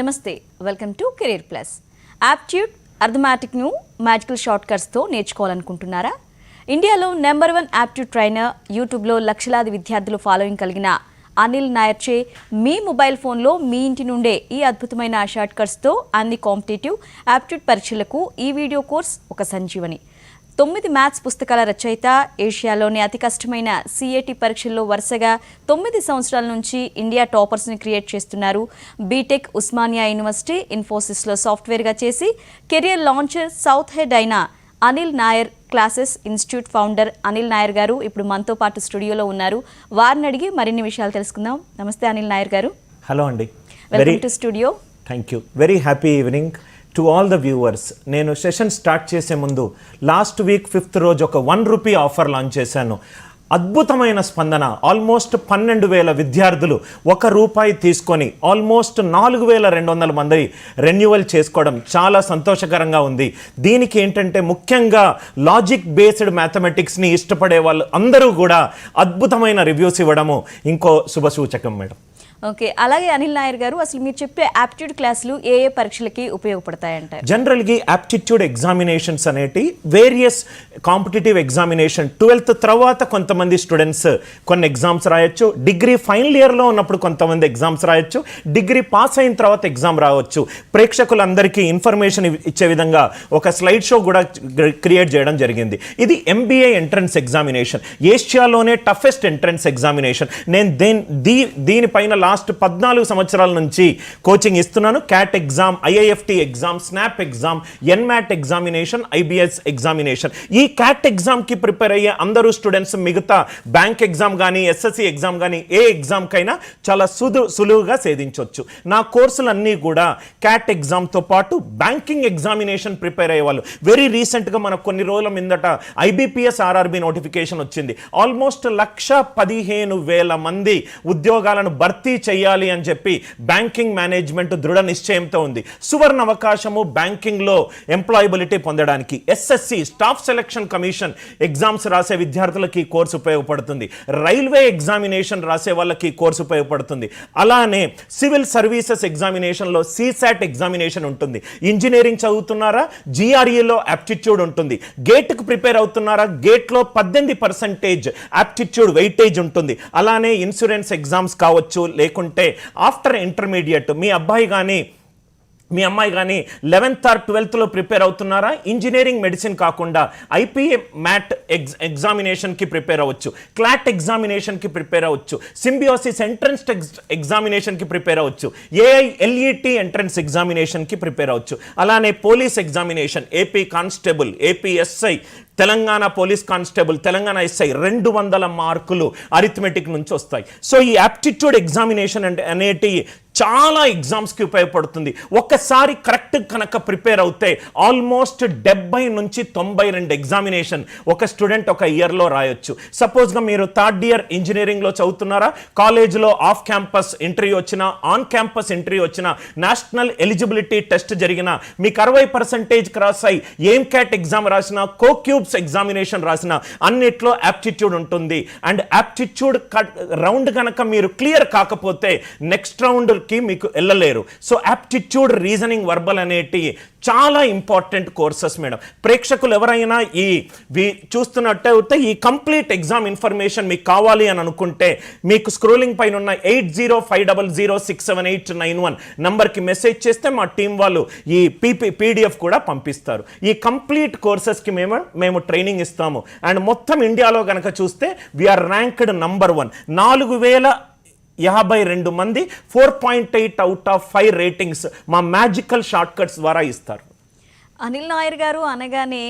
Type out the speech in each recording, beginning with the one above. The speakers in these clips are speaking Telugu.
నమస్తే, welcome to career plus. Aptitude అర్థమాటిక్ను మ్యాజికల్ షార్ట్ కట్స్తో నేర్చుకోవాలనుకుంటున్నారా? ఇండియాలో నెంబర్ 1 యాప్ట్యూడ్ ట్రైనర్, యూట్యూబ్లో లక్షలాది విద్యార్థులు ఫాలోయింగ్ కలిగిన అనిల్ నాయర్చే మీ మొబైల్ ఫోన్లో మీ ఇంటి నుండే ఈ అద్భుతమైన షార్ట్ కట్స్తో అన్ని కాంపిటేటివ్ యాప్ట్యూడ్ పరీక్షలకు ఈ వీడియో కోర్స్ ఒక సంజీవని. 9 మ్యాథ్స్ పుస్తకాల రచయిత, ఏషియాలోని అతి కష్టమైన సిఏటి పరీక్షల్లో వరుసగా 9 సంవత్సరాల నుంచి ఇండియా టాపర్స్ని క్రియేట్ చేస్తున్నారు. బీటెక్ ఉస్మానియా యూనివర్సిటీ, ఇన్ఫోసిస్లో సాఫ్ట్వేర్గా చేసి కెరియర్ లాంచర్, సౌత్ హెడ్ అయిన Anil Nair classes institute founder Anil Nair గారు ఇప్పుడు మనతో పాటు స్టూడియోలో ఉన్నారు. వారిని అడిగి మరిన్ని విషయాలు తెలుసుకుందాం. నమస్తే అనిల్ నాయర్ గారు. హలో అండి, welcome to studio. Thank you. Very happy evening to all the viewers. నేను సెషన్ స్టార్ట్ చేసే ముందు లాస్ట్ వీక్ 5th రోజు ఒక ₹1 ఆఫర్ లాంచ్ చేశాను. అద్భుతమైన స్పందన. ఆల్మోస్ట్ 12,000 విద్యార్థులు ₹1 తీసుకొని ఆల్మోస్ట్ 4,200 మంది రెన్యువల్ చేసుకోవడం చాలా సంతోషకరంగా ఉంది. దీనికి ఏంటంటే ముఖ్యంగా లాజిక్ బేస్డ్ మ్యాథమెటిక్స్ని ఇష్టపడే వాళ్ళు అందరూ కూడా అద్భుతమైన రివ్యూస్ ఇవ్వడము ఇంకో శుభసూచకం మేడం. ఓకే, అలాగే అనిల్ నాయర్ గారు, అసలు మీరు చెప్పే యాప్ట్యూడ్ క్లాసులు ఏ పరీక్షలకి ఉపయోగపడతాయంటే? జనరల్గా యాప్టిట్యూడ్ ఎగ్జామినేషన్స్ అనేటి వేరియస్ కాంపిటేటివ్ ఎగ్జామినేషన్ 12th తర్వాత కొంతమంది స్టూడెంట్స్ కొన్ని ఎగ్జామ్స్ రాయొచ్చు, డిగ్రీ ఫైనల్ ఇయర్లో ఉన్నప్పుడు కొంతమంది ఎగ్జామ్స్ రాయొచ్చు, డిగ్రీ పాస్ అయిన తర్వాత ఎగ్జామ్ రావచ్చు. ప్రేక్షకులందరికీ ఇన్ఫర్మేషన్ ఇచ్చే విధంగా ఒక స్లైడ్ షో కూడా క్రియేట్ చేయడం జరిగింది. ఇది MBA ఎంట్రన్స్ ఎగ్జామినేషన్, ఏషియాలోనే టఫెస్ట్ ఎంట్రన్స్ ఎగ్జామినేషన్. నేను దీనిపైన లాస్ట్ 14 సంవత్సరాల నుంచి కోచింగ్ ఇస్తున్నాను. CAT exam, IIFT exam, SNAP exam, NMAT examination, IBS examination. ఈ క్యాట్ ఎగ్జామ్కి ప్రిపేర్ అయ్యే అందరూ స్టూడెంట్స్ మిగతా బ్యాంక్ ఎగ్జామ్ కానీ, SSC ఎగ్జామ్ కానీ, ఏ ఎగ్జామ్కైనా చాలా సులువుగా సేధించవచ్చు. నా కోర్సులన్నీ కూడా క్యాట్ ఎగ్జామ్తో పాటు బ్యాంకింగ్ ఎగ్జామినేషన్ ప్రిపేర్ అయ్యే వాళ్ళు. వెరీ రీసెంట్గా మనకు కొన్ని రోజుల ముందట IBPS RRB నోటిఫికేషన్ వచ్చింది. ఆల్మోస్ట్ 1,15,000 మంది ఉద్యోగాలను భర్తీ చేయాలి అని చెప్పి బ్యాంకింగ్ మేనేజ్మెంట్ దృఢ నిశ్చయంతో ఉంది. సువర్ణ అవకాశము బ్యాంకింగ్లో ఎంప్లాయబిలిటీ పొందడానికి. SSC staff selection commission exams రాసే విద్యార్థులకి ఈ కోర్సు ఉపయోగపడుతుంది. రైల్వే ఎగ్జామినేషన్ రాసే వాళ్ళకి ఈ కోర్సు ఉపయోగపడుతుంది. అలానే సివిల్ సర్వీసెస్ ఎగ్జామినేషన్లో CSAT ఎగ్జామినేషన్ ఉంటుంది. ఇంజనీరింగ్ చదువుతున్నారా, GREలో యాప్టిట్యూడ్ ఉంటుంది. గేట్కు ప్రిపేర్ అవుతున్నారా, గేట్లో 18% యాప్టిట్యూడ్ వెయిటేజ్ ఉంటుంది. అలానే ఇన్సూరెన్స్ ఎగ్జామ్స్ కావచ్చు, లేకుంటే ఆఫ్టర్ ఇంటర్మీడియట్ మీ అబ్బాయి కానీ మీ అమ్మాయి కానీ 11th or 12th ప్రిపేర్ అవుతున్నారా, ఇంజనీరింగ్ మెడిసిన్ కాకుండా IPA మ్యాట్ ఎగ్జామినేషన్కి ప్రిపేర్ అవ్వచ్చు, క్లాట్ ఎగ్జామినేషన్కి ప్రిపేర్ అవ్వచ్చు, సింబియోసిస్ ఎంట్రన్స్ ఎగ్జామినేషన్కి ప్రిపేర్ అవ్వచ్చు, AILET ఎంట్రన్స్ ఎగ్జామినేషన్కి ప్రిపేర్ అవ్వచ్చు. అలానే police examination, AP constable, APSI, Telangana police constable, Telangana SI 200 మార్కులు అరిథమెటిక్ నుంచి వస్తాయి. సో ఈ యాప్టిట్యూడ్ ఎగ్జామినేషన్ అనేటి చాలా ఎగ్జామ్స్కి ఉపయోగపడుతుంది. ఒక్కసారి కరెక్ట్ కనుక ప్రిపేర్ అవుతే ఆల్మోస్ట్ 70 నుంచి 92 ఎగ్జామినేషన్ ఒక స్టూడెంట్ ఒక ఇయర్లో రాయొచ్చు. సపోజ్గా మీరు 3rd ఇయర్ ఇంజనీరింగ్లో చదువుతున్నారా, కాలేజ్లో ఆఫ్ క్యాంపస్ ఇంటర్వ్యూ వచ్చినా, ఆన్ క్యాంపస్ ఇంటర్వ్యూ వచ్చినా, నేషనల్ ఎలిజిబిలిటీ టెస్ట్ జరిగినా, మీకు 60% క్రాస్ అయ్యి ఎయిమ్ క్యాట్ ఎగ్జామ్ రాసిన, కోక్యూబ్స్ ఎగ్జామినేషన్ రాసిన, అన్నిట్లో యాప్టిట్యూడ్ ఉంటుంది. అండ్ యాప్టిట్యూడ్ రౌండ్ కనుక మీరు క్లియర్ కాకపోతే నెక్స్ట్ రౌండ్ మీకు వెళ్ళలేరు. సో యాప్టిట్యూడ్, రీజనింగ్, వర్బల్ అనేటి చాలా ఇంపార్టెంట్ కోర్సెస్ మేడం. ప్రేక్షకులు ఎవరైనా చూస్తున్నట్టయితే ఈ కంప్లీట్ ఎగ్జామ్ ఇన్ఫర్మేషన్ మీకు కావాలి అని అనుకుంటే మీకు స్క్రోలింగ్ పైన ఉన్న 8050067891 నంబర్కి మెసేజ్ చేస్తే మా టీం వాళ్ళు ఈ PDF కూడా పంపిస్తారు. ఈ కంప్లీట్ కోర్సెస్కి మేము ట్రైనింగ్ ఇస్తాము. అండ్ మొత్తం ఇండియాలో కనుక చూస్తే వీఆర్ ర్యాంక్డ్ నంబర్ 1. 4,052 మంది 4.8 out of 5 రేటింగ్స్ మా మ్యాజికల్ షార్ట్ కట్స్ ద్వారా ఇస్తారు. అనిల్ నాయర్ గారు అనగానే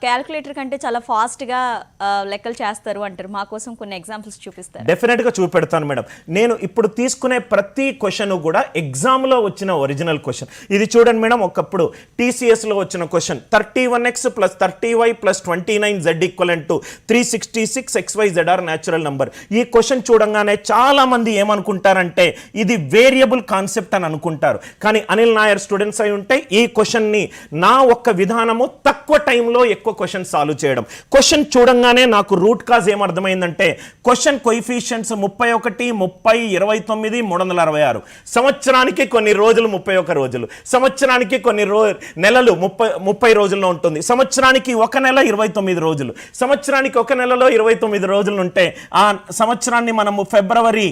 క్యాల్కులేటర్ కంటే చాలా ఫాస్ట్గా లెక్కలు చేస్తారు అంటారు. మా కోసం కొన్ని ఎగ్జాంపుల్స్ చూపిస్తారు? డెఫినెట్గా చూపెడతాను మేడం. నేను ఇప్పుడు తీసుకునే ప్రతి క్వశ్చన్ కూడా ఎగ్జామ్లో వచ్చిన ఒరిజినల్ క్వశ్చన్. ఇది చూడండి మేడం, ఒకప్పుడు TCSలో వచ్చిన question 31x + 30y + 29z = 366xyz natural number. ఈ క్వశ్చన్ చూడంగానే చాలా మంది ఏమనుకుంటారంటే ఇది వేరియబుల్ కాన్సెప్ట్ అని అనుకుంటారు. కానీ అనిల్ నాయర్ స్టూడెంట్స్ అయి ఉంటే ఈ క్వశ్చన్ని నా ఒక్క విధానము తక్కువ టైంలో ఎక్కువ క్వశ్చన్ సాల్వ్ చేయడం. క్వశ్చన్ చూడంగానే నాకు రూట్ కాజ్ ఏమర్థమైందంటే క్వశ్చన్ కొయిఫిషియెంట్స్ 31, 30, 29, 366. సంవత్సరానికి కొన్ని రోజులు 31 రోజులు, సంవత్సరానికి కొన్ని నెలలు 30 రోజుల్లో ఉంటుంది, సంవత్సరానికి ఒక నెల 29 రోజులు, సంవత్సరానికి ఒక నెలలో 29 రోజులు ఉంటే ఆ సంవత్సరాన్ని మనము ఫిబ్రవరి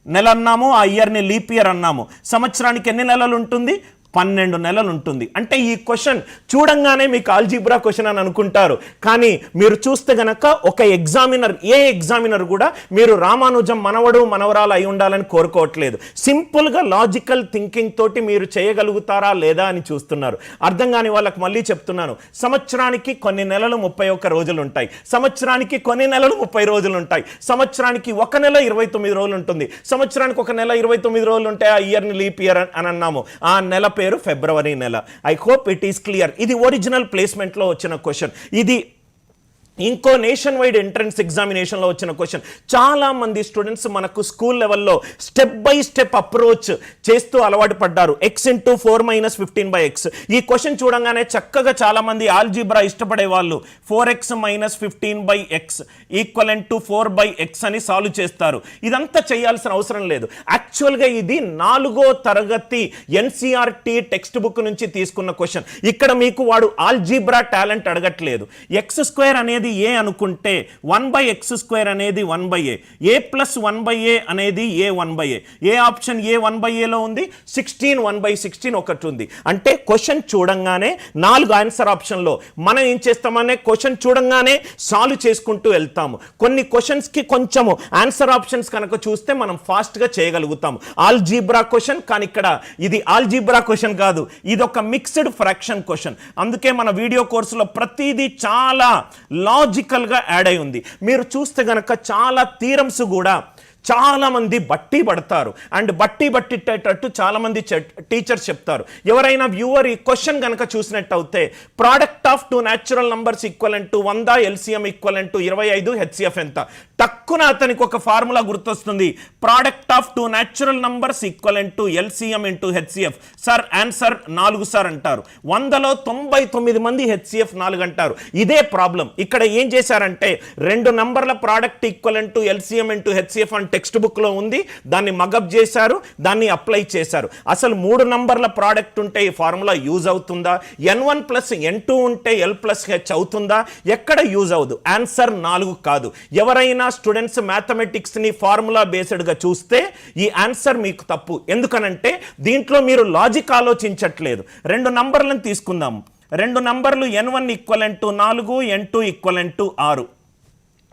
నెల అన్నాము, ఆ ఇయర్ని లీప్ ఇయర్ అన్నాము. సంవత్సరానికి ఎన్ని నెలలు ఉంటుంది? 12 నెలలు ఉంటుంది. అంటే ఈ క్వశ్చన్ చూడంగానే మీకు ఆల్జీబ్రా క్వశ్చన్ అని అనుకుంటారు, కానీ మీరు చూస్తే గనక ఒక ఎగ్జామినర్, ఏ ఎగ్జామినర్ కూడా మీరు రామానుజం మనవడు మనవరాలు అయి ఉండాలని కోరుకోవట్లేదు. సింపుల్గా లాజికల్ థింకింగ్ తోటి మీరు చేయగలుగుతారా లేదా అని చూస్తున్నారు. అర్థం కాని వాళ్ళకి మళ్ళీ చెప్తున్నాను, సంవత్సరానికి కొన్ని నెలలు 31 రోజులు ఉంటాయి, సంవత్సరానికి కొన్ని నెలలు 30 రోజులు ఉంటాయి, సంవత్సరానికి ఒక నెల 29 రోజులు ఉంటుంది, సంవత్సరానికి ఒక నెల 29 రోజులు ఉంటాయి, ఆ ఇయర్ని లీప్ ఇయర్ అని అన్నాము. ఆ నెల పేరు ఫిబ్రవరి నెల. I hope it is clear. ఇది ఒరిజినల్ ప్లేస్మెంట్లో వచ్చిన క్వశ్చన్. ఇది ఇంకో నేషన్ వైడ్ ఎంట్రన్స్ ఎగ్జామినేషన్లో వచ్చిన క్వశ్చన్. చాలా మంది స్టూడెంట్స్ మనకు స్కూల్ లెవెల్లో స్టెప్ బై స్టెప్ అప్రోచ్ చేస్తూ అలవాటు పడ్డారు. x × 4 - 15/x. ఈ క్వశ్చన్ చూడంగానే చక్కగా చాలా మంది ఆల్జీబ్రా ఇష్టపడే వాళ్ళు 4x - 15/x = 4/x అని సాల్వ్ చేస్తారు. ఇదంతా చేయాల్సిన అవసరం లేదు. యాక్చువల్గా ఇది 4వ తరగతి NCERT టెక్స్ట్ బుక్ నుంచి తీసుకున్న క్వశ్చన్. ఇక్కడ మీకు వాడు ఆల్జీబ్రా టాలెంట్ అడగట్లేదు. x² అనేది ఏ అనుకుంటే 1/x² అనేది 1/a, a + 1/a అనేది a 1/a. A option a 1/aలో ఉంది? 16 1/16 ఒకటి ఉంది. అంటే క్వశ్చన్ చూడంగానే 4 ఆన్సర్ ఆప్షన్లో మనం ఏం చేస్తామనే క్వశ్చన్ చూడంగానే సాల్వ్ చేసుకుంటూ వెళ్తాము. కొన్ని క్వశ్చన్స్కి కొంచెము ఆన్సర్ ఆప్షన్స్ కనుక చూస్తే మనం ఫాస్ట్గా చేయగలుగుతాము. ఆల్జీబ్రా క్వశ్చన్, కానీ ఇక్కడ ఇది ఆల్జీబ్రా క్వశ్చన్ కాదు, ఇది ఒక మిక్స్డ్ ఫ్రాక్షన్ క్వశ్చన్. అందుకే మన వీడియో కోర్సులో ప్రతిదీ చాలా లాజికల్గా యాడ్ అయి ఉంది. మీరు చూస్తే గనక చాలా థీరమ్స్ కూడా చాలా మంది బట్టి పడతారు, అండ్ బట్టిట్టేటట్టు చాలా మంది టీచర్స్ చెప్తారు. ఎవరైనా వ్యూవర్ ఈ క్వశ్చన్ కనుక చూసినట్టు అయితే product of 2 natural numbers = 100, LCM = 25, HCF ఎంత? టక్కున అతనికి ఒక ఫార్ములా గుర్తొస్తుంది. Product of 2 natural numbers = LCM × HCF. Sir answer 4 sir అంటారు. 100లో 99 మంది HCF 4 అంటారు. ఇదే ప్రాబ్లం. ఇక్కడ ఏం చేశారంటే 2 నంబర్ల ప్రోడక్ట్ = LCM × HCF అంటే టెక్స్ట్ బుక్ లో ఉంది, దాన్ని మగప్ చేశారు, దాన్ని అప్లై చేశారు. అసలు 3 నంబర్ల ప్రోడక్ట్ ఉంటే ఈ ఫార్ములా యూజ్ అవుతుందా? N1 + N2 ఉంటే L + H అవుతుందా? ఎక్కడ యూజ్ అవ్వదు. ఆన్సర్ 4 కాదు. ఎవరైనా స్టూడెంట్స్ మ్యాథమెటిక్స్ ని ఫార్ములా బేస్డ్ గా చూస్తే ఈ ఆన్సర్ మీకు తప్పు. ఎందుకనంటే దీంట్లో మీరు లాజిక్ ఆలోచించట్లేదు. 2 నంబర్లను తీసుకుందాము. 2 నంబర్లు N1 = 4, N2 = 6.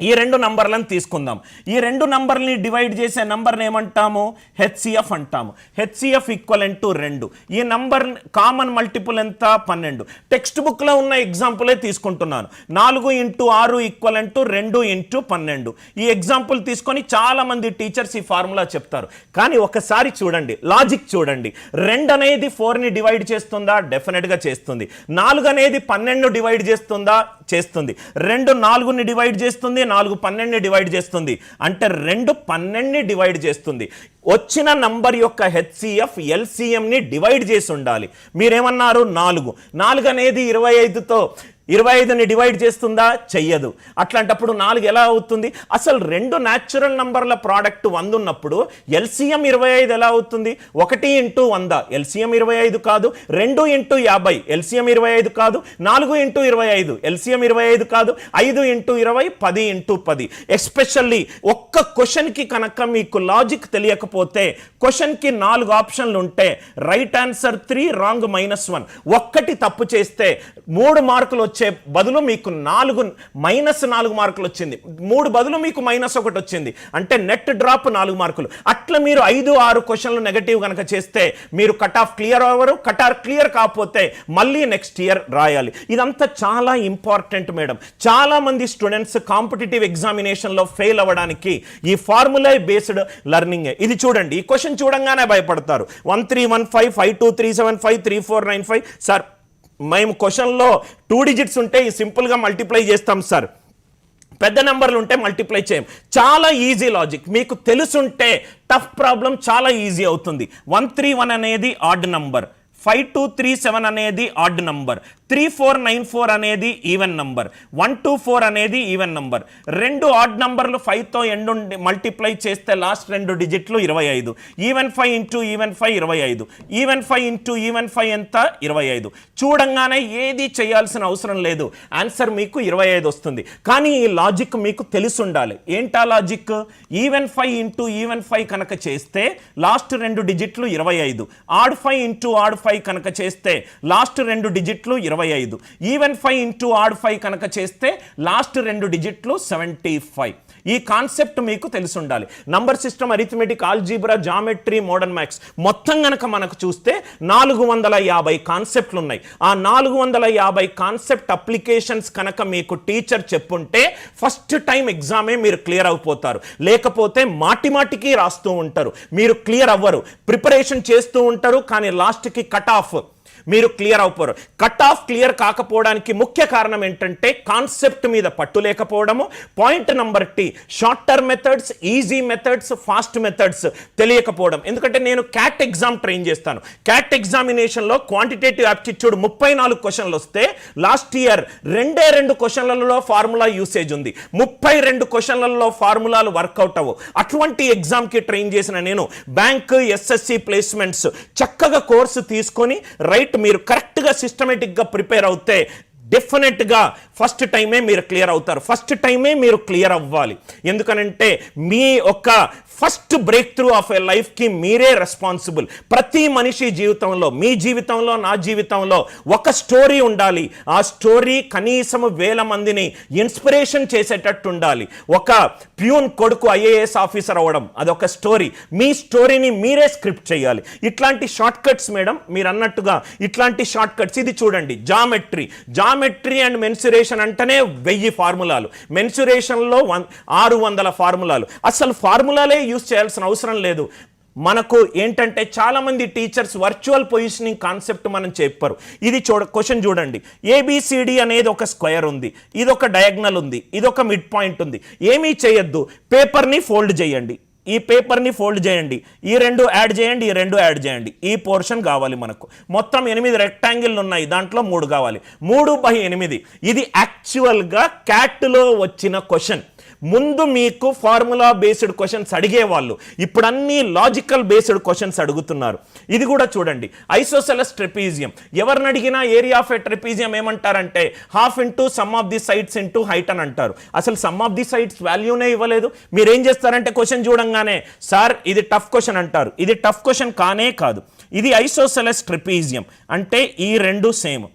ఈ 2 నంబర్లను తీసుకుందాం. ఈ 2 నంబర్ని డివైడ్ చేసే నంబర్ని ఏమంటాము? HCF అంటాము. HCF = 2. ఈ నంబర్ కామన్ మల్టిపుల్ ఎంత? 12. టెక్స్ట్ బుక్లో ఉన్న ఎగ్జాంపులే తీసుకుంటున్నాను. 4 × 6 = 2 × 12. ఈ ఎగ్జాంపుల్ తీసుకొని చాలా మంది టీచర్స్ ఈ ఫార్ములా చెప్తారు. కానీ ఒకసారి చూడండి, లాజిక్ చూడండి. 2 అనేది 4ని డివైడ్ చేస్తుందా? డెఫినెట్గా చేస్తుంది. 4 అనేది 12 డివైడ్ చేస్తుందా? చేస్తుంది. 2 4ని డివైడ్ చేస్తుంది, 4 12ని డివైడ్ చేస్తుంది. అంటే 2 12ని డివైడ్ చేస్తుంది. వచ్చిన నంబర్ యొక్క HCF LCMని డివైడ్ చేసి ఉండాలి. మీరేమన్నారు? 4 అనేది 25ని డివైడ్ చేస్తుందా? చెయ్యదు. అట్లాంటప్పుడు 4 ఎలా అవుతుంది? అసలు 2 న్యాచురల్ నంబర్ల ప్రోడక్ట్ 100 ఉన్నప్పుడు LCM 25 ఎలా అవుతుంది? 1 × 100 LCM 25 కాదు, 2 × 50 LCM 25 కాదు, 4 × 25 LCM 25 కాదు, 5 × 20 10 × 10. ఎస్పెషల్లీ ఒక్క క్వశ్చన్కి కనుక మీకు లాజిక్ తెలియకపోతే క్వశ్చన్కి 4 ఆప్షన్లు ఉంటే రైట్ ఆన్సర్ 3, రాంగ్ -1. ఒక్కటి తప్పు చేస్తే 3 మార్కులు వచ్చే బదులు మీకు -4 మార్కులు వచ్చింది. 3 బదులు మీకు -1 వచ్చింది. అంటే నెట్ డ్రాప్ 4 మార్కులు. అట్లా మీరు 5-6 క్వశ్చన్లు నెగటివ్ కనుక చేస్తే మీరు కట్ ఆఫ్ క్లియర్ అవ్వరు. కట్ ఆఫ్ క్లియర్ కాకపోతే మళ్ళీ నెక్స్ట్ ఇయర్ రాయాలి. ఇదంతా చాలా ఇంపార్టెంట్ మేడం. చాలా మంది స్టూడెంట్స్ కాంపిటేటివ్ ఎగ్జామినేషన్లో ఫెయిల్ అవ్వడానికి ఈ ఫార్ములా బేస్డ్ లెర్నింగ్. ఇది చూడండి, ఈ క్వశ్చన్ చూడంగానే భయపడతారు. 1315 52375 3495. సార్ మేము క్వశ్చన్లో 2 డిజిట్స్ ఉంటే సింపుల్గా మల్టిప్లై చేస్తాం సార్, పెద్ద నెంబర్లు ఉంటే మల్టిప్లై చేయం. చాలా ఈజీ లాజిక్. మీకు తెలుసుంటే టఫ్ ప్రాబ్లం చాలా ఈజీ అవుతుంది. 131 అనేది ఆడ్ నంబర్, 5237 అనేది ఆడ్ నంబర్, 3494 అనేది ఈవెన్ నంబర్, 124 అనేది ఈవెన్ నంబర్. రెండు ఆడ్ నంబర్లు 5తో ఎండ్ మల్టిప్లై చేస్తే లాస్ట్ రెండు డిజిట్లు 25. Even 5 into even 5 25. Even 5 into even 5 ఎంత? 25. చూడంగానే ఏది చేయాల్సిన అవసరం లేదు, ఆన్సర్ మీకు 25 వస్తుంది. కానీ ఈ లాజిక్ మీకు తెలిసి ఉండాలి. ఏంటా లాజిక్? ఈవెన్ 5 ఇంటూ ఈవెన్ 5 కనుక చేస్తే లాస్ట్ రెండు డిజిట్లు 25. ఆడ్ 5 ఇంటూ ఆడ్ 5 కనుక చేస్తే లాస్ట్ రెండు డిజిట్లు 25. ఈవెన్ 5 ఇంటూ ఆడ్ 5 కనుక చేస్తే లాస్ట్ రెండు డిజిట్లు 75. ఈ కాన్సెప్ట్ మీకు తెలిసి ఉండాలి. Number system, arithmetic, algebra, geometry, modern maths మొత్తం గనక మనకు చూస్తే 450 కాన్సెప్ట్లు ఉన్నాయి. ఆ 450 కాన్సెప్ట్ అప్లికేషన్స్ కనుక మీకు టీచర్ చెప్పుంటే ఫస్ట్ టైం ఎగ్జామే మీరు క్లియర్ అయిపోతారు. లేకపోతే మాటిమాటికి రాస్తూ ఉంటారు, మీరు క్లియర్ అవ్వరు. ప్రిపరేషన్ చేస్తూ ఉంటారు కానీ లాస్ట్కి కట్ ఆఫ్ మీరు క్లియర్ అయిపోరు. కట్ ఆఫ్ క్లియర్ కాకపోవడానికి ముఖ్య కారణం ఏంటంటే కాన్సెప్ట్ మీద పట్టు లేకపోవడము. Point number T, short term methods, easy methods, fast methods తెలియకపోవడం. ఎందుకంటే నేను క్యాట్ ఎగ్జామ్ ట్రైన్ చేస్తాను. క్యాట్ ఎగ్జామినేషన్లో క్వాంటిటేటివ్ యాప్టిట్యూడ్ 34 క్వశ్చన్లు వస్తే లాస్ట్ ఇయర్ 2 క్వశ్చన్లలో ఫార్ములా యూసేజ్ ఉంది, 32 క్వశ్చన్లలో ఫార్ములాలు వర్కౌట్ అవ్వవు. అటువంటి ఎగ్జామ్కి ట్రైన్ చేసిన నేను బ్యాంక్, ఎస్ఎస్సి ప్లేస్మెంట్స్ చక్కగా కోర్సు తీసుకొని మీరు కరెక్ట్గా సిస్టమేటిక్గా ప్రిపేర్ అవుతే డెఫినెట్గా ఫస్ట్ టైమే మీరు క్లియర్ అవుతారు. ఫస్ట్ టైమే మీరు క్లియర్ అవ్వాలి. ఎందుకనంటే మీ ఒక first break through of a లైఫ్కి మీరే రెస్పాన్సిబుల్. ప్రతి మనిషి జీవితంలో, మీ జీవితంలో, నా జీవితంలో ఒక స్టోరీ ఉండాలి. ఆ స్టోరీ కనీసం 1000 మందిని ఇన్స్పిరేషన్ చేసేటట్టు ఉండాలి. ఒక ప్యూన్ కొడుకు ఐఏఎస్ ఆఫీసర్ అవ్వడం అదొక స్టోరీ. మీ స్టోరీని మీరే స్క్రిప్ట్ చేయాలి. ఇట్లాంటి షార్ట్ కట్స్ మేడం మీరు అన్నట్టుగా, ఇట్లాంటి షార్ట్ కట్స్. ఇది చూడండి, జామెట్రీ అండ్ మెన్సురేషన్ అంటేనే 1000 ఫార్ములాలు, మెన్సురేషన్లో 600 ఫార్ములాలు. అసలు ఫార్ములాలే యూజ్ చేయాల్సిన అవసరం లేదు. మనకు ఏంటంటే చాలా మంది టీచర్స్ వర్చువల్ పొజిషనింగ్ కాన్సెప్ట్ మనం చెప్పరు. ఇది క్వశ్చన్ చూడండి, ఏబిసిడి అనేది ఒక స్క్వేర్ ఉంది, ఇది ఒక డయాగ్నల్ ఉంది, ఇది ఒక మిడ్ పాయింట్ ఉంది. ఏమీ చేయొద్దు, పేపర్ని ఫోల్డ్ చేయండి, ఈ పేపర్ని ఫోల్డ్ చేయండి, ఈ రెండు యాడ్ చేయండి, ఈ రెండు యాడ్ చేయండి. ఈ పోర్షన్ కావాలి మనకు. మొత్తం 8 రెక్టాంగిల్ ఉన్నాయి, దాంట్లో 3 కావాలి. 3/8. ఇది యాక్చువల్గా క్యాట్లో వచ్చిన క్వశ్చన్. ముందు మీకు ఫార్ములా బేస్డ్ క్వశ్చన్స్ అడిగేవాళ్ళు, ఇప్పుడు అన్ని లాజికల్ బేస్డ్ క్వశ్చన్స్ అడుగుతున్నారు. ఇది కూడా చూడండి, ఐసోసెలస్ ట్రెపీజియం. ఎవరిని అడిగినా ఏరియా ఆఫ్ ఎ ట్రెపీజియం ఏమంటారంటే ½ into some of the sides into height అని అంటారు. అసలు సమ్ ఆఫ్ ది సైడ్స్ వాల్యూనే ఇవ్వలేదు. మీరు ఏం చేస్తారంటే క్వశ్చన్ చూడంగానే సార్ ఇది టఫ్ క్వశ్చన్ అంటారు. ఇది టఫ్ క్వశ్చన్ కానే కాదు. ఇది ఐసోసెలస్ ట్రెపీజియం అంటే ఈ రెండు సేమ్.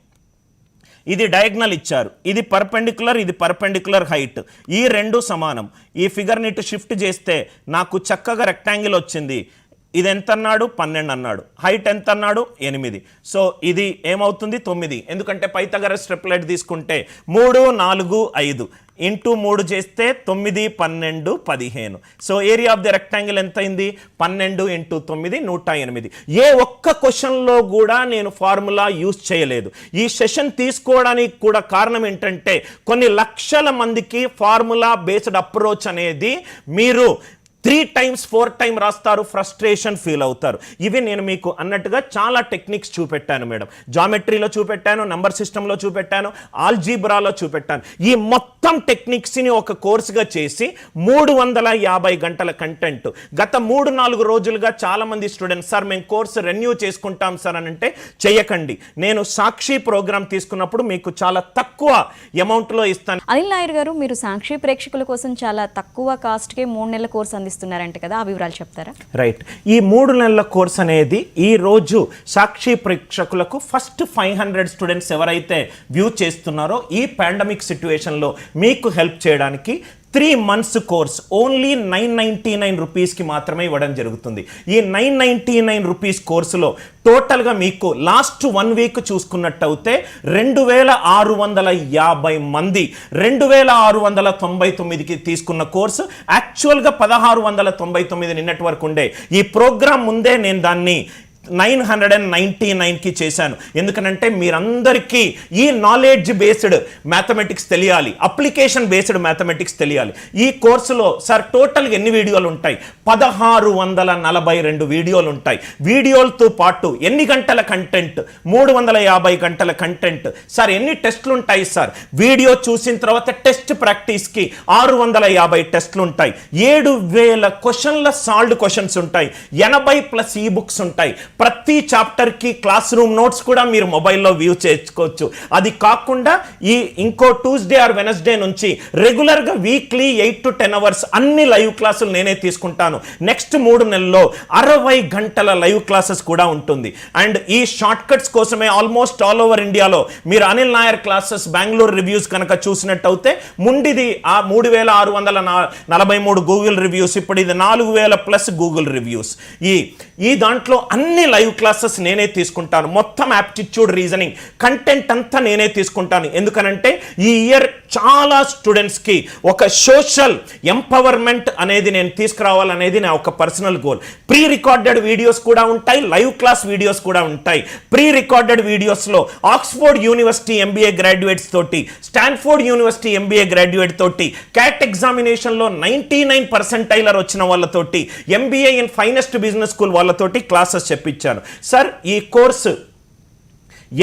ఇది డయాగ్నల్ ఇచ్చారు, ఇది పర్పెండిక్యులర్, ఇది పర్పెండిక్యులర్ హైట్, ఈ రెండు సమానం. ఈ ఫిగర్ని ఇటు షిఫ్ట్ చేస్తే నాకు చక్కగా రెక్టాంగిల్ వచ్చింది. ఇది ఎంత అన్నాడు? 12 అన్నాడు. హైట్ ఎంత అన్నాడు? 8. సో ఇది ఏమవుతుంది? 9. ఎందుకంటే పైథాగరస్ ట్రిప్లెట్ తీసుకుంటే 3, 4, 5 ఇంటూ 3 చేస్తే 9, 12, 15. So area of the rectangle ఎంత అయింది? 12 ఇంటూ 9 108. ఏ ఒక్క క్వశ్చన్లో కూడా నేను ఫార్ములా యూజ్ చేయలేదు. ఈ సెషన్ తీసుకోవడానికి కూడా కారణం ఏంటంటే కొన్ని లక్షల మందికి ఫార్ములా బేస్డ్ అప్రోచ్ అనేది మీరు 3 times 4 times రాస్తారు, ఫ్రస్ట్రేషన్ ఫీల్ అవుతారు. ఇవి నేను మీకు అన్నట్టుగా చాలా టెక్నిక్స్ చూపెట్టాను మేడం. జామెట్రీలో చూపెట్టాను, నంబర్ సిస్టంలో చూపెట్టాను, ఆల్జీబ్రాలో చూపెట్టాను. ఈ మొత్తం టెక్నిక్స్ని ఒక కోర్సుగా చేసి 350 గంటల కంటెంట్. గత 3-4 రోజులుగా చాలా మంది స్టూడెంట్స్ సార్ మేము కోర్సు రెన్యూ చేసుకుంటాం సార్ అని అంటే చేయకండి. నేను సాక్షి ప్రోగ్రామ్ తీసుకున్నప్పుడు మీకు చాలా తక్కువ అమౌంట్లో ఇస్తాను. అనిల్ నాయర్ గారు, మీరు సాక్షి ప్రేక్షకుల కోసం చాలా తక్కువ కాస్ట్కే 3 నెలల కోర్సు అందిస్తున్నారంటే కదా, ఆ వివరాలు చెప్తారా? రైట్. ఈ 3 నెలల కోర్స్ అనేది ఈ రోజు సాక్షి ప్రేక్షకులకు ఫస్ట్ 500 స్టూడెంట్స్ ఎవరైతే వ్యూ చేస్తున్నారో ఈ పాండమిక్ సిచ్యువేషన్లో మీకు హెల్ప్ చేయడానికి 3 months కోర్స్ ఓన్లీ 999 రూపీస్కి మాత్రమే ఇవ్వడం జరుగుతుంది. ఈ 999 రూపీస్ కోర్సులో టోటల్గా మీకు లాస్ట్ 1 week చూసుకున్నట్టయితే 2650 మంది 2699కి తీసుకున్న కోర్సు యాక్చువల్గా 1699 నిన్నటి వరకు ఉండే. ఈ ప్రోగ్రామ్ ముందే నేను దాన్ని 999కి చేశాను. ఎందుకనంటే మీరందరికీ ఈ నాలెడ్జ్ బేస్డ్ మ్యాథమెటిక్స్ తెలియాలి, అప్లికేషన్ బేస్డ్ మ్యాథమెటిక్స్ తెలియాలి. ఈ కోర్సులో సార్ టోటల్గా ఎన్ని వీడియోలు ఉంటాయి? 1642 వీడియోలు ఉంటాయి. వీడియోలతో పాటు ఎన్ని గంటల కంటెంట్? 350 గంటల కంటెంట్. సార్ ఎన్ని టెస్ట్లు ఉంటాయి సార్? వీడియో చూసిన తర్వాత టెస్ట్ ప్రాక్టీస్కి 650 టెస్ట్లు ఉంటాయి. 7000 క్వశ్చన్ల సాల్వ్డ్ క్వశ్చన్స్ ఉంటాయి. 80+ ఈ బుక్స్ ఉంటాయి. ప్రతి చాప్టర్కి క్లాస్ రూమ్ నోట్స్ కూడా మీరు మొబైల్లో వ్యూ చేసుకోవచ్చు. అది కాకుండా ఈ ఇంకో ట్యూస్డే ఆర్ వెనస్డే నుంచి రెగ్యులర్గా వీక్లీ 8 to 10 అవర్స్ అన్ని లైవ్ క్లాసులు నేనే తీసుకుంటాను. నెక్స్ట్ 3 నెలల్లో 60 గంటల లైవ్ క్లాసెస్ కూడా ఉంటుంది. అండ్ ఈ షార్ట్ కట్స్ కోసమే ఆల్మోస్ట్ ఆల్ ఓవర్ ఇండియాలో మీరు అనిల్ నాయర్ క్లాసెస్ బెంగళూరు రివ్యూస్ కనుక చూసినట్టయితే ముండిది ఆ 3643 గూగుల్ రివ్యూస్, ఇప్పుడు ఇది 4000+ గూగుల్ రివ్యూస్. ఈ దాంట్లో అన్ని లైవ్ క్లాసెస్ నేనే తీసుకుంటాను. మొత్తం యాప్టిట్యూడ్, రీజనింగ్ కంటెంట్ అంతా నేనే తీసుకుంటాను. ఎందుకనంటే ఈ ఇయర్ చాలా స్టూడెంట్స్కి ఒక సోషల్ ఎంపవర్మెంట్ అనేది నేను తీసుకురావాలనేది నా ఒక personal goal. Pre recorded videos కూడా ఉంటాయి, లైవ్ క్లాస్ వీడియోస్ కూడా ఉంటాయి. ప్రీ రికార్డెడ్ వీడియోస్లో ఆక్స్ఫోర్డ్ యూనివర్సిటీ MBA గ్రాడ్యుయేట్స్ తోటి, స్టాన్ఫోర్డ్ యూనివర్సిటీ MBA గ్రాడ్యుయేట్ తోటి, క్యాట్ ఎగ్జామినేషన్లో 99% వచ్చిన వాళ్ళతోటి, MBA in finest business school వాళ్ళతోటి క్లాసెస్ చెప్పించాను. సార్ ఈ కోర్సు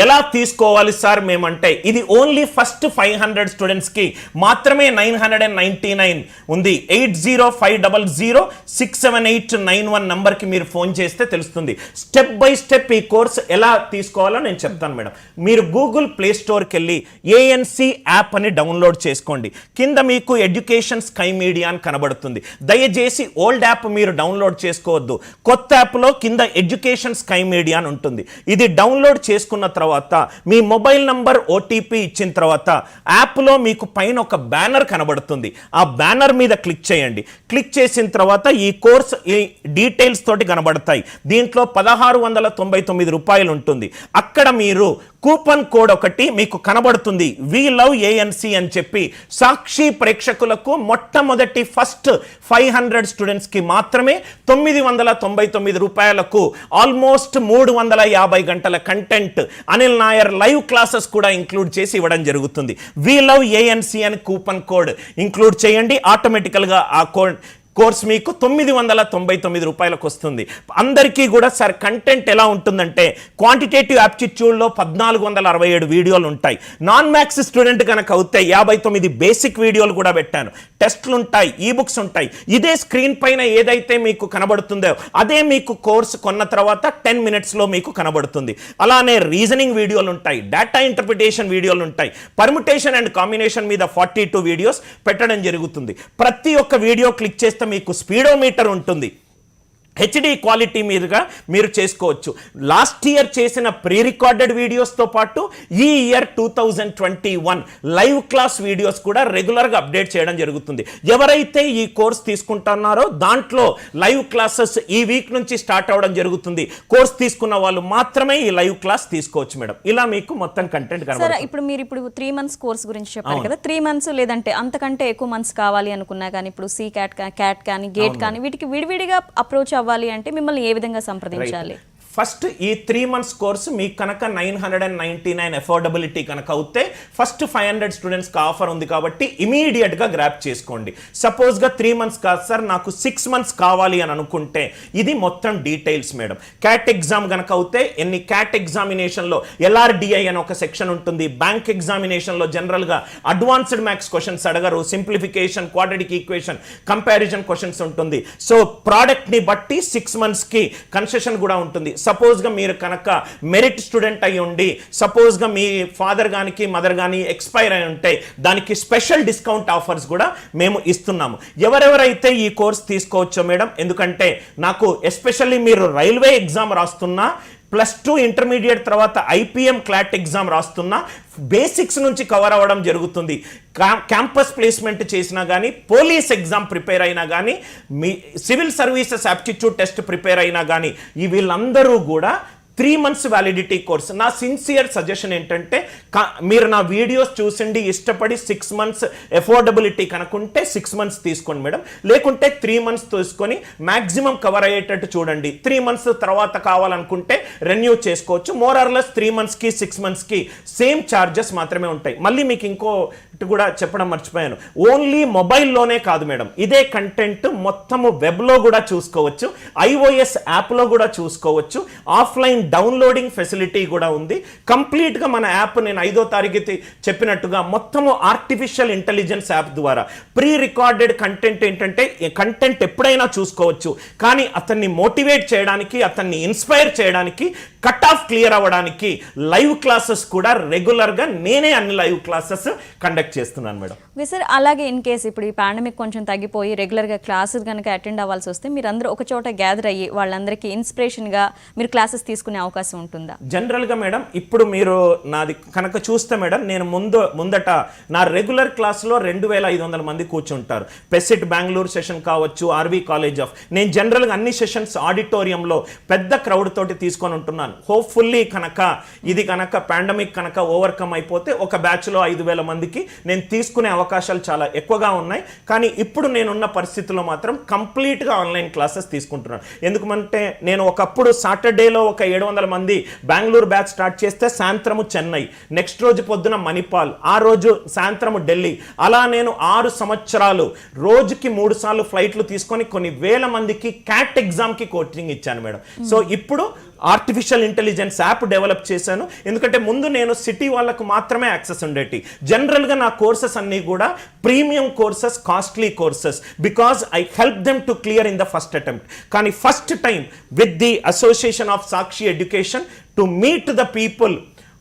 ఎలా తీసుకోవాలి సార్ మేమంటే ఇది ఓన్లీ ఫస్ట్ 500 స్టూడెంట్స్కి మాత్రమే 999 ఉంది. 8050067891 నంబర్కి మీరు ఫోన్ చేస్తే తెలుస్తుంది. స్టెప్ బై స్టెప్ ఈ కోర్స్ ఎలా తీసుకోవాలో నేను చెప్తాను మేడం. మీరు గూగుల్ ప్లే స్టోర్కి వెళ్ళి ANC యాప్ అని డౌన్లోడ్ చేసుకోండి. కింద మీకు ఎడ్యుకేషన్ స్కై మీడియా అని కనబడుతుంది. దయచేసి ఓల్డ్ యాప్ మీరు డౌన్లోడ్ చేసుకోవద్దు. కొత్త యాప్లో కింద ఎడ్యుకేషన్ స్కై మీడియా అని ఉంటుంది. ఇది డౌన్లోడ్ చేసుకున్న తర్వాత మీ మొబైల్ నంబర్ OTP ఇచ్చిన తర్వాత యాప్లో మీకు పైన ఒక బ్యానర్ కనబడుతుంది. ఆ బ్యానర్ మీద క్లిక్ చేయండి. క్లిక్ చేసిన తర్వాత ఈ కోర్స్ ఈ డీటెయిల్స్ తోటి కనబడతాయి. దీంట్లో 1699 రూపాయలు ఉంటుంది. అక్కడ మీరు కూపన్ కోడ్ ఒకటి మీకు కనబడుతుంది, వి లవ్ ANC అని చెప్పి. సాక్షి ప్రేక్షకులకు మొట్టమొదటి ఫస్ట్ 500 స్టూడెంట్స్కి మాత్రమే 999 రూపాయలకు ఆల్మోస్ట్ 350 గంటల content, Anil Nair live classes కూడా ఇంక్లూడ్ చేసి ఇవ్వడం జరుగుతుంది. వి లవ్ ANC అని కూపన్ కోడ్ ఇంక్లూడ్ చేయండి. ఆటోమేటికల్గా ఆ కోర్స్ మీకు 999 రూపాయలకు వస్తుంది. అందరికీ కూడా సార్ కంటెంట్ ఎలా ఉంటుందంటే క్వాంటిటేటివ్ యాప్టిట్యూడ్లో 1467 వీడియోలు ఉంటాయి. నాన్ మ్యాథ్స్ స్టూడెంట్ కనుక అవుతే 59 బేసిక్ వీడియోలు కూడా పెట్టాను. టెస్ట్లు ఉంటాయి, ఈ బుక్స్ ఉంటాయి. ఇదే స్క్రీన్ పైన ఏదైతే మీకు కనబడుతుందో అదే మీకు కోర్స్ కొన్న తర్వాత 10 మినిట్స్లో మీకు కనబడుతుంది. అలానే రీజనింగ్ వీడియోలు ఉంటాయి, డేటా ఇంటర్ప్రిటేషన్ వీడియోలు ఉంటాయి, పర్ముటేషన్ అండ్ కాంబినేషన్ మీద 42 వీడియోస్ పెట్టడం జరుగుతుంది. ప్రతి ఒక్క వీడియో క్లిక్ చేస్తే మీకు స్పీడోమీటర్ ఉంటుంది. HD క్వాలిటీ మీదుగా మీరు చేసుకోవచ్చు. లాస్ట్ ఇయర్ చేసిన ప్రీ రికార్డెడ్ వీడియోస్తో పాటు ఈ ఇయర్ 2021 లైవ్ క్లాస్ వీడియోస్ కూడా రెగ్యులర్గా అప్డేట్ చేయడం జరుగుతుంది. ఎవరైతే ఈ కోర్స్ తీసుకుంటున్నారో దాంట్లో లైవ్ క్లాసెస్ ఈ వీక్ నుంచి స్టార్ట్ అవ్వడం జరుగుతుంది. కోర్స్ తీసుకున్న వాళ్ళు మాత్రమే ఈ లైవ్ క్లాస్ తీసుకోవచ్చు మేడం. ఇలా మీకు మొత్తం కంటెంట్ కనబడుతుంది. ఇప్పుడు మీరు 3 months కోర్స్ గురించి చెప్పారు కదా. 3 months లేదంటే అంతకంటే ఎక్కువ మంత్స్ కావాలి అనుకున్నా కానీ ఇప్పుడు CAT కానీ గేట్ కానీ వీటికి విడివిడిగా అప్రోచ్ అవ్వాలి అంటే మిమ్మల్ని ఏ విధంగా సంప్రదించాలి? ఫస్ట్ ఈ 3 months కోర్సు మీకు కనుక 999 అఫోర్డబిలిటీ కనుక అవుతే ఫస్ట్ 500 స్టూడెంట్స్కి ఆఫర్ ఉంది కాబట్టి ఇమీడియట్గా గ్రాప్ చేసుకోండి. సపోజ్గా 3 months కాదు సార్ నాకు 6 months కావాలి అని అనుకుంటే ఇది మొత్తం డీటెయిల్స్ మేడం. క్యాట్ ఎగ్జామ్ కనుక అవుతే ఎన్ని క్యాట్ ఎగ్జామినేషన్లో LRDI అని ఒక సెక్షన్ ఉంటుంది. బ్యాంక్ ఎగ్జామినేషన్లో జనరల్గా అడ్వాన్స్డ్ మ్యాథ్స్ క్వశ్చన్స్ అడగరు, simplification, quadratic equation, comparison questions ఉంటుంది. సో ప్రోడక్ట్ని బట్టి 6 monthsకి కన్సెషన్ కూడా ఉంటుంది. సపోజ్గా మీరు కనుక మెరిట్ స్టూడెంట్ అయి ఉండి సపోజ్గా మీ ఫాదర్ గానికి మదర్ కానీ ఎక్స్పైర్ అయి ఉంటే దానికి స్పెషల్ డిస్కౌంట్ ఆఫర్స్ కూడా మేము ఇస్తున్నాము. ఎవరెవరైతే ఈ కోర్స్ తీసుకోవచ్చో మేడం, ఎందుకంటే నాకు ఎస్పెషల్లీ మీరు రైల్వే ఎగ్జామ్ రాస్తున్నా, +2 ఇంటర్మీడియట్ తర్వాత IPM క్లాట్ ఎగ్జామ్ రాస్తున్నా బేసిక్స్ నుంచి కవర్ అవ్వడం జరుగుతుంది. క్యాంపస్ ప్లేస్మెంట్ చేసినా కానీ, పోలీస్ ఎగ్జామ్ ప్రిపేర్ అయినా కానీ, మీ civil services aptitude test prepare అయినా కానీ, వీళ్ళందరూ కూడా 3 months వ్యాలిడిటీ కోర్స్. నా సిన్సియర్ సజెషన్ ఏంటంటే మీరు నా వీడియోస్ చూసిండి ఇష్టపడి 6 months ఎఫోర్డబిలిటీ కనుకుంటే 6 months తీసుకోండి మేడం, లేకుంటే 3 months తీసుకొని మాక్సిమం కవర్ అయ్యేటట్టు చూడండి. 3 months తర్వాత కావాలనుకుంటే రెన్యూ చేసుకోవచ్చు. మోర్ ఆర్ లెస్ 3 monthsకి 6 monthsకి సేమ్ ఛార్జెస్ మాత్రమే ఉంటాయి. మళ్ళీ మీకు ఇంకోటి కూడా చెప్పడం మర్చిపోయాను, ఓన్లీ మొబైల్లోనే కాదు మేడం, ఇదే కంటెంట్ మొత్తము వెబ్లో కూడా చూసుకోవచ్చు, ఐఓఎస్ యాప్లో కూడా చూసుకోవచ్చు, ఆఫ్లైన్ డౌన్లోడింగ్ ఫెసిలిటీ కూడా ఉంది. కంప్లీట్గా మన యాప్ నేను 5వ తారీఖు చెప్పినట్టుగా మొత్తము ఆర్టిఫిషియల్ ఇంటెలిజెన్స్ యాప్ ద్వారా ప్రీ రికార్డెడ్ కంటెంట్ ఏంటంటే కంటెంట్ ఎప్పుడైనా చూసుకోవచ్చు, కానీ అతన్ని మోటివేట్ చేయడానికి, అతన్ని ఇన్స్పైర్ చేయడానికి, కట్ ఆఫ్ క్లియర్ అవ్వడానికి లైవ్ క్లాసెస్ కూడా రెగ్యులర్గా నేనే అన్ని లైవ్ క్లాసెస్ కండక్ట్ చేస్తున్నాను మేడం. సార్ అలాగే ఇన్ కేస్ ఇప్పుడు ఈ పాండమిక్ కొంచెం తగ్గిపోయి రెగ్యులర్గా క్లాసెస్ కనుక అటెండ్ అవ్వాల్సి వస్తే మీరు అందరూ ఒక చోట గ్యాదర్ అయ్యి వాళ్ళందరికీ ఇన్స్పిరేషన్గా మీరు క్లాసెస్ తీసుకునే అవకాశం ఉంటుందా? జనరల్గా మేడం ఇప్పుడు మీరు నాది కనుక చూస్తే మేడం, నేను ముందట నా రెగ్యులర్ క్లాస్లో 2500 మంది కూర్చుంటారు. పెసిట్ బెంగళూరు సెషన్ కావచ్చు, ఆర్వీ కాలేజ్ ఆఫ్, నేను జనరల్గా అన్ని సెషన్స్ ఆడిటోరియంలో పెద్ద క్రౌడ్ తోటి తీసుకొని ఉంటున్నాను. హోప్ఫుల్లీ కనుక ఇది కనుక పాండమిక్ కనుక ఓవర్కమ్ అయిపోతే ఒక బ్యాచ్లో 5000 మందికి నేను తీసుకునే అవకాశాలు చాలా ఎక్కువగా ఉన్నాయి. కానీ ఇప్పుడు నేనున్న పరిస్థితుల్లో మాత్రం కంప్లీట్గా ఆన్లైన్ క్లాసెస్ తీసుకుంటున్నాను. ఎందుకంటే నేను ఒకప్పుడు సాటర్డేలో ఒక 700 మంది బెంగళూరు బ్యాచ్ స్టార్ట్ చేస్తే సాయంత్రము చెన్నై, నెక్స్ట్ రోజు పొద్దున మణిపాల్, ఆ రోజు సాయంత్రము ఢిల్లీ, అలా నేను 6 సంవత్సరాలు రోజుకి 3 సార్లు ఫ్లైట్లు తీసుకొని కొన్ని వేల మందికి క్యాట్ ఎగ్జామ్కి కోచింగ్ ఇచ్చాను మేడం. సో ఇప్పుడు ఆర్టిఫిషియల్ ఇంటెలిజెన్స్ యాప్ డెవలప్ చేశాను. ఎందుకంటే ముందు నేను సిటీ వాళ్ళకు మాత్రమే యాక్సెస్ ఉండేటి. జనరల్గా నా కోర్సెస్ అన్నీ కూడా premium courses, costly courses, because I help them to clear in the first attempt. కానీ first time with the association of Sakshi education to meet the people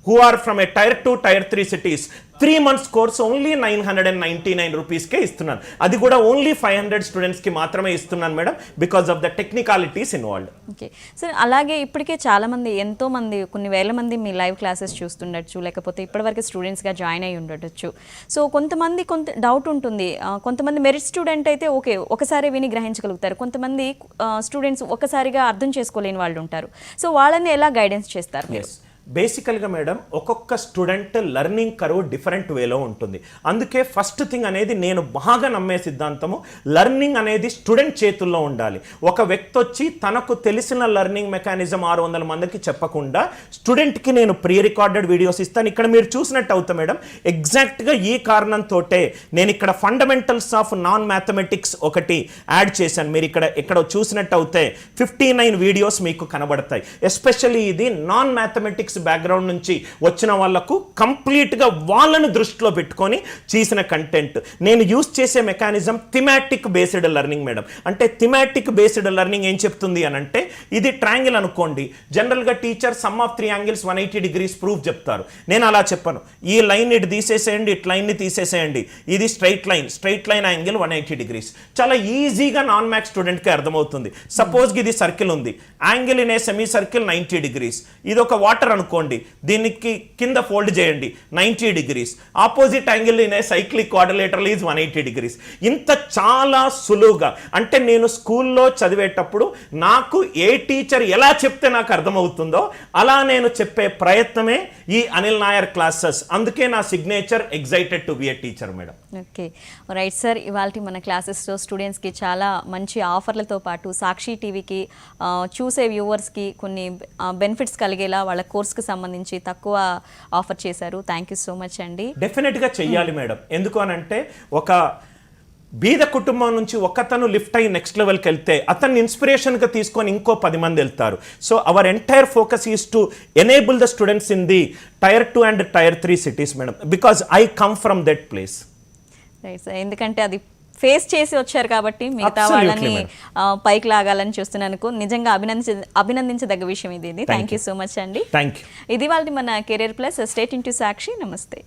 who are from a tier 2, tier 3 cities, 3 months course only 999 రూపీస్కే ఇస్తున్నాను. అది కూడా ఓన్లీ 500 స్టూడెంట్స్కి మాత్రమే ఇస్తున్నాను madam, because of the technicalities involved. Okay sir, అలాగే ఇప్పటికే చాలామంది, ఎంతోమంది, కొన్ని వేల మంది మీ లైవ్ క్లాసెస్ చూస్తుండొచ్చు, లేకపోతే ఇప్పటివరకు స్టూడెంట్స్గా జాయిన్ అయ్యి ఉండొచ్చు. సో కొంతమంది డౌట్ ఉంటుంది, కొంతమంది మెరిట్ స్టూడెంట్ అయితే ఓకే ఒకసారి విని గ్రహించగలుగుతారు, కొంతమంది స్టూడెంట్స్ ఒకసారిగా అర్థం చేసుకోలేని వాళ్ళు ఉంటారు. సో వాళ్ళని ఎలా గైడెన్స్ చేస్తారు? బేసికల్గా మేడం ఒక్కొక్క స్టూడెంట్ లెర్నింగ్ కర్వ్ డిఫరెంట్ వేలో ఉంటుంది. అందుకే ఫస్ట్ థింగ్ అనేది నేను బాగా నమ్మే సిద్ధాంతము, లెర్నింగ్ అనేది స్టూడెంట్ చేతుల్లో ఉండాలి. ఒక వ్యక్తి వచ్చి తనకు తెలిసిన లెర్నింగ్ మెకానిజం 600 మందికి చెప్పకుండా స్టూడెంట్కి నేను ప్రీ రికార్డెడ్ వీడియోస్ ఇస్తాను. ఇక్కడ మీరు చూసినట్టు అవుతా మేడం, ఎగ్జాక్ట్గా ఈ కారణంతో నేను ఇక్కడ ఫండమెంటల్స్ ఆఫ్ నాన్ మ్యాథమెటిక్స్ ఒకటి యాడ్ చేశాను. మీరు ఇక్కడ చూసినట్టు అవుతే 59 వీడియోస్ మీకు కనబడతాయి. ఎస్పెషల్లీ ఇది నాన్ మ్యాథమెటిక్స్ బ్యాక్గ్రౌండ్ నుంచి వచ్చిన వాళ్ళకు కంప్లీట్గా వాళ్ళను దృష్టిలో పెట్టుకొని చేసిన కంటెంట్. నేను యూస్ చేసే mechanism thematic based learning madam. అంటే థిమాటిక్ బేస్డ్ లెర్నింగ్ ఏం చెప్తుంది అని అంటే, ఇది ట్రయాంగిల్ అనుకోండి, జనరల్గా teacher some of 3 angles 180 degrees proof చెప్తారు. నేను అలా చెప్పను, ఈ లైన్ ఇటు తీసేసేయండి, ఇటు లైన్ని తీసేసేయండి, ఇది స్ట్రైట్ లైన్ యాంగిల్ 180 degrees. చాలా ఈజీగా నాన్ మ్యాథ్స్ స్టూడెంట్కి అర్థమవుతుంది. సపోజ్కి ఇది సర్కిల్ ఉంది, angle in a semi circle 90 degrees. ఇది ఒక వాటర్ అనుకోండి, దీనికి కింద ఫోల్డ్ చేయండి 90 degrees. Opposite angle in a cyclic quadrilateral is 180 degrees. ఇంత చాలా సులువుగా, అంటే నేను స్కూల్లో చదివేటప్పుడు నాకు ఏ టీచర్ ఎలా చెప్తే నాకు అర్థమవుతుందో అలా నేను చెప్పే ప్రయత్నమే ఈ అనిల్ నాయర్ క్లాసెస్. అందుకే నా signature excited to be A teacher madam. Okay right sir, ఇవాళ మన క్లాసెస్లో స్టూడెంట్స్కి చాలా మంచి ఆఫర్లతో పాటు సాక్షి టీవీకి చూసే వ్యూవర్స్కి కొన్ని బెనిఫిట్స్ కలిగేలా వాళ్ళ కోర్స్కి సంబంధించి తక్కువ ఆఫర్ చేశారు. థ్యాంక్ యూ సో మచ్ అండి. డెఫినెట్గా చెయ్యాలి మేడం. ఎందుకు అనంటే ఒక బీద కుటుంబం నుంచి ఒకతను లిఫ్ట్ అయ్యి నెక్స్ట్ లెవెల్కి వెళ్తే అతన్ని ఇన్స్పిరేషన్గా తీసుకొని ఇంకో 10 మంది వెళ్తారు. So our entire focus is to enable the students in the tier 2 and tier 3 cities madam, because I come from that place. Right sir, ఎందుకంటే అది ఫేస్ చేసి వచ్చారు కాబట్టి మిగతా వాళ్ళని పైకి లాగాలని చూస్తున్నాను. నిజంగా అభినందించదగ్గ విషయం ఇది. థ్యాంక్ యూ సో మచ్ అండి. Thank you. ఇది వాళ్ళది మన కెరీర్ ప్లస్. స్టేట్ ఇంటూ సాక్షి. నమస్తే.